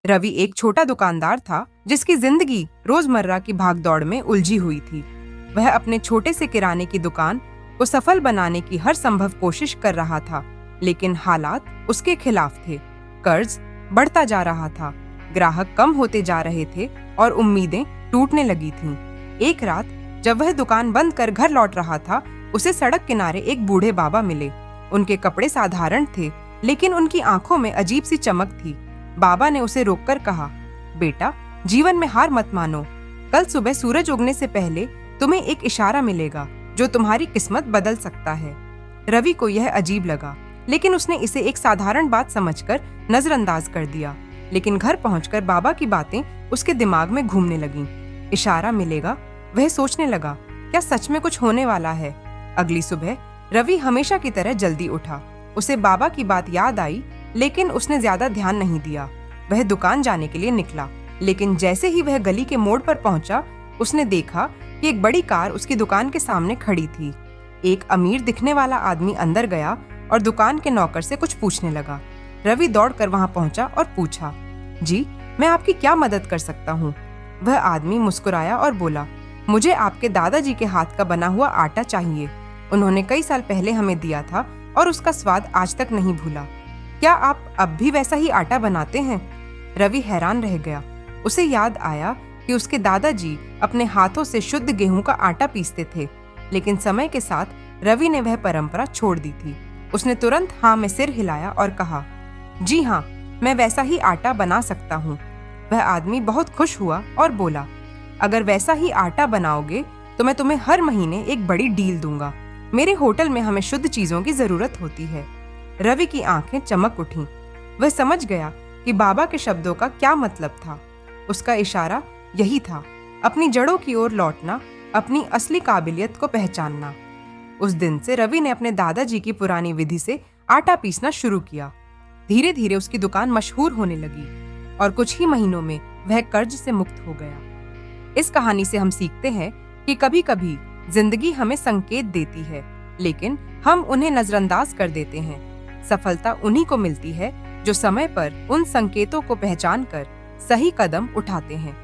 रवि एक छोटा दुकानदार था जिसकी जिंदगी रोजमर्रा की भागदौड़ में उलझी हुई थी। वह अपने छोटे से किराने की दुकान को सफल बनाने की हर संभव कोशिश कर रहा था, लेकिन हालात उसके खिलाफ थे। कर्ज बढ़ता जा रहा था, ग्राहक कम होते जा रहे थे और उम्मीदें टूटने लगी थीं। एक रात जब वह दुकान बंद कर घर लौट रहा था, उसे सड़क किनारे एक बूढ़े बाबा मिले। उनके कपड़े साधारण थे, लेकिन उनकी आंखों में अजीब सी चमक थी। बाबा ने उसे रोककर कहा, बेटा, जीवन में हार मत मानो। कल सुबह सूरज उगने से पहले तुम्हें एक इशारा मिलेगा जो तुम्हारी किस्मत बदल सकता है। रवि को यह अजीब लगा, लेकिन उसने इसे एक साधारण बात समझकर नजरअंदाज कर दिया। लेकिन घर पहुंचकर बाबा की बातें उसके दिमाग में घूमने लगीं। इशारा मिलेगा, वह सोचने लगा, क्या सच में कुछ होने वाला है? अगली सुबह रवि हमेशा की तरह जल्दी उठा। उसे बाबा की बात याद आई, लेकिन उसने ज्यादा ध्यान नहीं दिया। वह दुकान जाने के लिए निकला, लेकिन जैसे ही वह गली के मोड़ पर पहुंचा, उसने देखा कि एक बड़ी कार उसकी दुकान के सामने खड़ी थी। एक अमीर दिखने वाला आदमी अंदर गया और दुकान के नौकर से कुछ पूछने लगा। रवि दौड़कर वहां पहुंचा और पूछा, जी, मैं आपकी क्या मदद कर सकता हूँ? वह आदमी मुस्कुराया और बोला, मुझे आपके दादाजी के हाथ का बना हुआ आटा चाहिए। उन्होंने कई साल पहले हमें दिया था और उसका स्वाद आज तक नहीं भूला। क्या आप अब भी वैसा ही आटा बनाते हैं? रवि हैरान रह गया। उसे याद आया कि उसके दादाजी अपने हाथों से शुद्ध गेहूं का आटा पीसते थे, लेकिन समय के साथ रवि ने वह परंपरा छोड़ दी थी। उसने तुरंत हाँ में सिर हिलाया और कहा, जी हाँ, मैं वैसा ही आटा बना सकता हूँ। वह आदमी बहुत खुश हुआ और बोला, अगर वैसा ही आटा बनाओगे तो मैं तुम्हें हर महीने एक बड़ी डील दूंगा। मेरे होटल में हमें शुद्ध चीजों की जरूरत होती है। रवि की आंखें चमक उठीं। वह समझ गया कि बाबा के शब्दों का क्या मतलब था। उसका इशारा यही था, अपनी जड़ों की ओर लौटना, अपनी असली काबिलियत को पहचानना। उस दिन से रवि ने अपने दादाजी की पुरानी विधि से आटा पीसना शुरू किया। धीरे धीरे उसकी दुकान मशहूर होने लगी और कुछ ही महीनों में वह कर्ज से मुक्त हो गया। इस कहानी से हम सीखते हैं कि कभी कभी जिंदगी हमें संकेत देती है, लेकिन हम उन्हें नजरअंदाज कर देते हैं। सफलता उन्हीं को मिलती है जो समय पर उन संकेतों को पहचान कर सही कदम उठाते हैं।